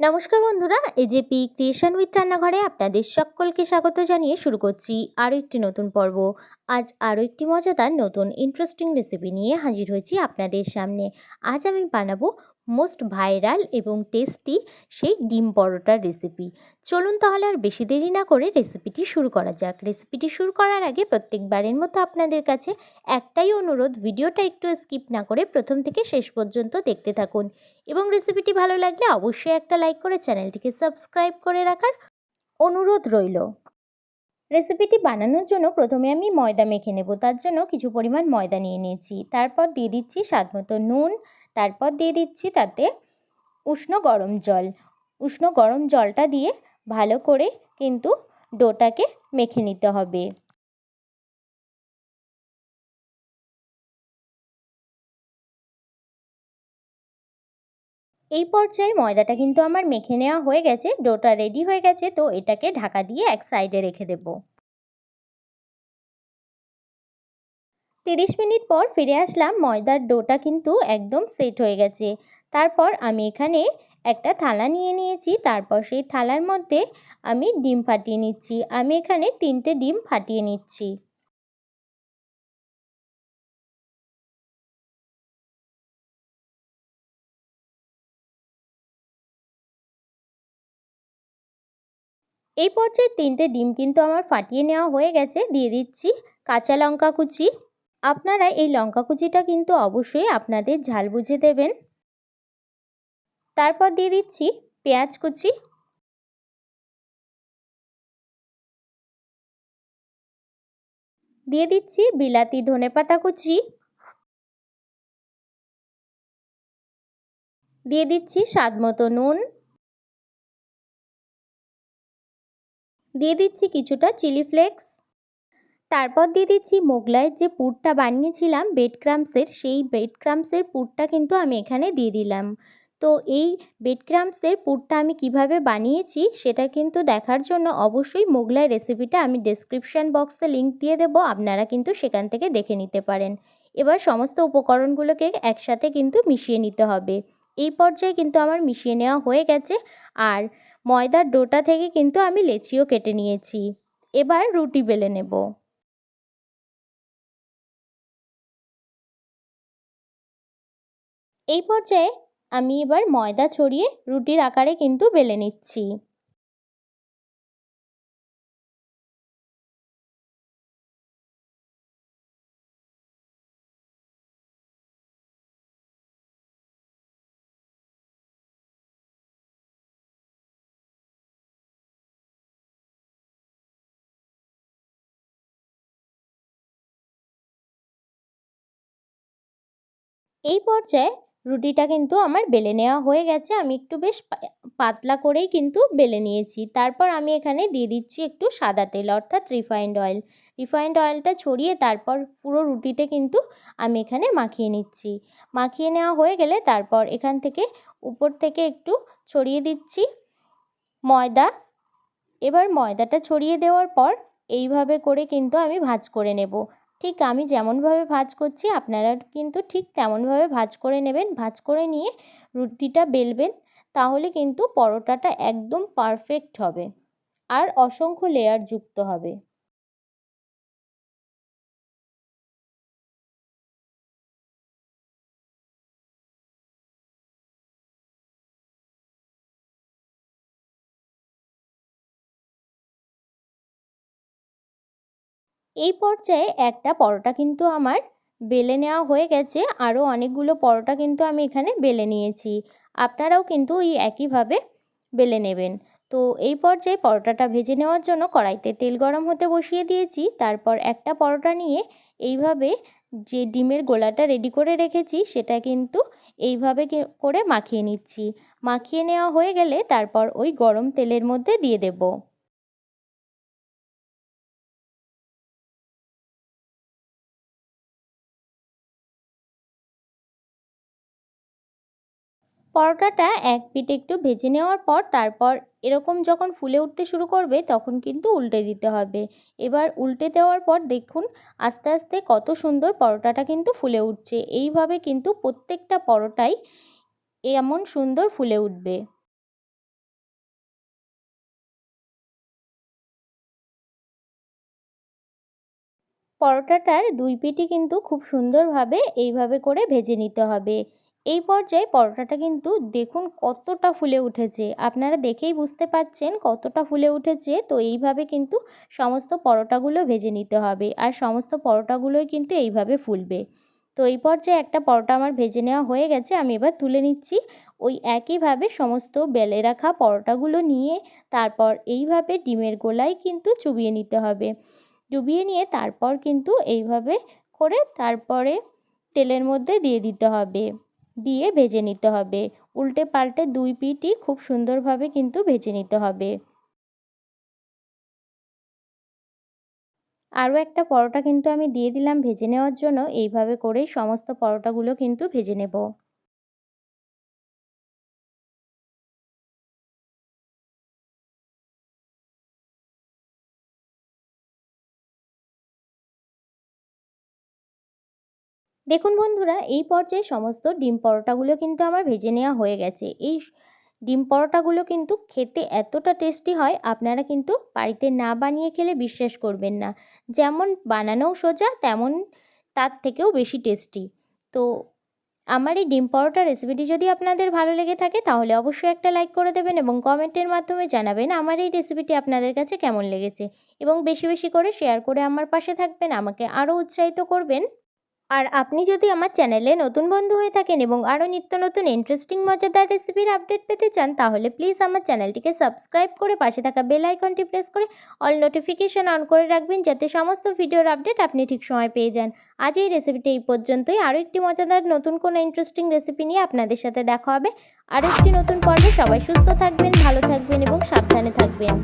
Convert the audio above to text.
নমস্কার বন্ধুরা, AJP creation with রান্নাঘরে আপনাদের সকলকে স্বাগত জানিয়ে শুরু করছি আরও একটি নতুন পর্ব। আজ আরও একটি মজাদার নতুন ইন্টারেস্টিং রেসিপি নিয়ে হাজির হয়েছি আপনাদের সামনে। আজ আমি বানাবো মোস্ট ভাইরাল এবং টেস্টি সেই ডিম পরোটার রেসিপি। চলুন তাহলে আর বেশি দেরি না করে রেসিপিটি শুরু করা যাক। রেসিপিটি শুরু করার আগে প্রত্যেকবারের মতো আপনাদের কাছে একটাই অনুরোধ, ভিডিওটা একটু স্কিপ না করে প্রথম থেকে শেষ পর্যন্ত দেখতে থাকুন এবং রেসিপিটি ভালো লাগলে অবশ্যই একটা লাইক করে চ্যানেলটিকে সাবস্ক্রাইব করে রাখার অনুরোধ রইল। রেসিপিটি বানানোর জন্য প্রথমে আমি ময়দা মেখে নেব। তার জন্য কিছু পরিমাণ ময়দা নিয়ে নিয়েছি। তারপর দিয়ে দিচ্ছি স্বাদমতো নুন। তারপর দিয়ে দিচ্ছি তাতে উষ্ণ গরম জল। উষ্ণ গরম জলটা দিয়ে ভালো করে কিন্তু ডোটাকে মেখে নিতে হবে। এই পর্যায়ে ময়দাটা কিন্তু আমার মেখে নেওয়া হয়ে গেছে, ডোটা রেডি হয়ে গেছে। তো এটাকে ঢাকা দিয়ে এক সাইডে রেখে দেব। 30 মিনিট পর ফিরে আসলাম। ময়দার ডোটা কিন্তু একদম সেট হয়ে গেছে। তারপর আমি এখানে একটা থালা নিয়ে নিয়েছি। তারপর সেই থালার মধ্যে আমি ডিম ফাটিয়ে নিচ্ছি। আমি এখানে 3টে ডিম ফাটিয়ে নিচ্ছি। এই পর্যায়ে 3টে ডিম কিন্তু আমার ফাটিয়ে নেওয়া হয়ে গেছে। দিয়ে দিচ্ছি কাঁচা লঙ্কা কুচি। আপনারা এই লঙ্কা কুচিটা কিন্তু অবশ্যই আপনাদের ঝাল বুঝে দেবেন। তারপর দিয়ে দিচ্ছি পেঁয়াজ কুচি। দিয়ে দিচ্ছি বিলাতি ধনেপাতা কুচি। দিয়ে দিচ্ছি স্বাদমতো নুন। দিয়ে দিচ্ছি কিছুটা চিলি ফ্লেক্স। তারপর দিয়ে দিচ্ছি মোগলাইয়ের যে পুরটা বানিয়েছিলাম ব্রেড ক্রাম্বসের, সেই ব্রেড ক্রাম্বসের পুরটা কিন্তু আমি এখানে দিয়ে দিলাম। তো এই ব্রেড ক্রাম্বসের পুরটা আমি কিভাবে বানিয়েছি সেটা কিন্তু দেখার জন্য অবশ্যই মোগলাই রেসিপিটা আমি ডেসক্রিপশন বক্সে লিংক দিয়ে দেবো, আপনারা কিন্তু সেখান থেকে দেখে নিতে পারেন। এবার সমস্ত উপকরণগুলোকে একসাথে কিন্তু মিশিয়ে নিতে হবে। এই পর্যায়ে কিন্তু আমার মিশিয়ে নেওয়া হয়ে গেছে। আর ময়দার ডোটা থেকে কিন্তু আমি লেচিও কেটে নিয়েছি। এবার রুটি বেলে নেব। এই পর্যায়ে আমি এবার ময়দা ছড়িয়ে রুটির আকারে কিন্তু বেলে নিচ্ছি। এই পর্যায়ে রুটিটা কিন্তু আমার বেলে নেওয়া হয়ে গেছে। আমি একটু বেশ পাতলা করেই কিন্তু বেলে নিয়েছি। তারপর আমি এখানে দিয়ে দিচ্ছি একটু সাদা তেল, অর্থাৎ রিফাইন্ড অয়েল। রিফাইন্ড অয়েলটা ছড়িয়ে তারপর পুরো রুটিতে কিন্তু আমি এখানে মাখিয়ে নিচ্ছি। মাখিয়ে নেওয়া হয়ে গেলে তারপর এখান থেকে উপর থেকে একটু ছড়িয়ে দিচ্ছি ময়দা। এবার ময়দাটা ছড়িয়ে দেওয়ার পর এইভাবে করে কিন্তু আমি ভাঁজ করে নেব। ঠিক আমি যেমনভাবে ভাঁজ করছি আপনারা কিন্তু ঠিক তেমনভাবে ভাঁজ করে নেবেন। ভাঁজ করে নিয়ে রুটিটা বেলবেন, তাহলে কিন্তু পরোটাটা একদম পারফেক্ট হবে আর অসংখ্য লেয়ার যুক্ত হবে। এই পর্যায়ে একটা পরোটা কিন্তু আমার বেলে নেওয়া হয়ে গেছে। আরও অনেকগুলো পরোটা কিন্তু আমি এখানে বেলে নিয়েছি। আপনারাও কিন্তু এই একইভাবে বেলে নেবেন। তো এই পর্যায়ে পরোটাটা ভেজে নেওয়ার জন্য কড়াইতে তেল গরম হতে বসিয়ে দিয়েছি। তারপর একটা পরোটা নিয়ে এইভাবে যে ডিমের গোলাটা রেডি করে রেখেছি সেটা কিন্তু এইভাবে করে মাখিয়ে নিচ্ছি। মাখিয়ে নেওয়া হয়ে গেলে তারপর ওই গরম তেলের মধ্যে দিয়ে দেব। পরোটাটা এক পিঠ একটু ভেজে নেওয়ার পর তারপর এরকম যখন ফুলে উঠতে শুরু করবে তখন কিন্তু উল্টে দিতে হবে। এবার উল্টে দেওয়ার পর দেখুন আস্তে আস্তে কত সুন্দর পরোটাটা কিন্তু ফুলে উঠছে। এইভাবে কিন্তু প্রত্যেকটা পরোটাই এমন সুন্দর ফুলে উঠবে। পরোটাটার দুই পিঠই কিন্তু খুব সুন্দরভাবে এইভাবে করে ভেজে নিতে হবে। এই পর্যায়ে পরোটাটা কিন্তু দেখুন কতটা ফুলে উঠেছে, আপনারা দেখেই বুঝতে পারছেন কতটা ফুলে উঠেছে। তো এইভাবে কিন্তু সমস্ত পরোটাগুলো ভেজে নিতে হবে, আর সমস্ত পরোটাগুলোই কিন্তু এইভাবে ফুলবে। তো এই পর্যায়ে একটা পরোটা আমার ভেজে নেওয়া হয়ে গেছে, আমি এবার তুলে নিচ্ছি। ওই একইভাবে সমস্ত বেলে রাখা পরোটাগুলো নিয়ে তারপর এইভাবে ডিমের গোলায় কিন্তু চুবিয়ে নিতে হবে। ডুবিয়ে নিয়ে তারপর কিন্তু এইভাবে করে তারপরে তেলের মধ্যে দিয়ে দিতে হবে, দিয়ে ভেজে নিতে হবে। উল্টে পাল্টে দুই পিঠই খুব সুন্দরভাবে কিন্তু ভেজে নিতে হবে। আরও একটা পরোটা কিন্তু আমি দিয়ে দিলাম ভেজে নেওয়ার জন্য। এইভাবে করেই সমস্ত পরোটাগুলো কিন্তু ভেজে নেব। দেখুন বন্ধুরা, এই পর্যায়ে সমস্ত ডিম পরোটাগুলো কিন্তু আমার ভেজে নেওয়া হয়ে গেছে। এই ডিম পরোটাগুলো কিন্তু খেতে এতটা টেস্টি হয়, আপনারা কিন্তু বাড়িতে না বানিয়ে খেলে বিশ্বাস করবেন না। যেমন বানানোও সোজা, তেমন তার থেকেও বেশি টেস্টি। তো আমার এই ডিম পরোটা রেসিপিটি যদি আপনাদের ভালো লেগে থাকে তাহলে অবশ্যই একটা লাইক করে দেবেন এবং কমেন্টের মাধ্যমে জানাবেন আমার এই রেসিপিটি আপনাদের কাছে কেমন লেগেছে, এবং বেশি বেশি করে শেয়ার করে আমার পাশে থাকবেন, আমাকে আরও উৎসাহিত করবেন। আর আপনি যদি আমার চ্যানেলে নতুন বন্ধু হয়ে থাকেন এবং আরও নিত্য নতুন ইন্টারেস্টিং মজাদার রেসিপির আপডেট পেতে চান, তাহলে প্লিজ আমার চ্যানেলটিকে সাবস্ক্রাইব করে পাশে থাকা বেল আইকনটি প্রেস করে অল নোটিফিকেশন অন করে রাখবেন, যাতে সমস্ত ভিডিওর আপডেট আপনি ঠিক সময় পেয়ে যান। আজ এই রেসিপিটি এই পর্যন্তই। আরও একটি মজাদার নতুন কোনো ইন্টারেস্টিং রেসিপি নিয়ে আপনাদের সাথে দেখা হবে আরও একটি নতুন পর্বে। সবাই সুস্থ থাকবেন, ভালো থাকবেন এবং সাবধানে থাকবেন।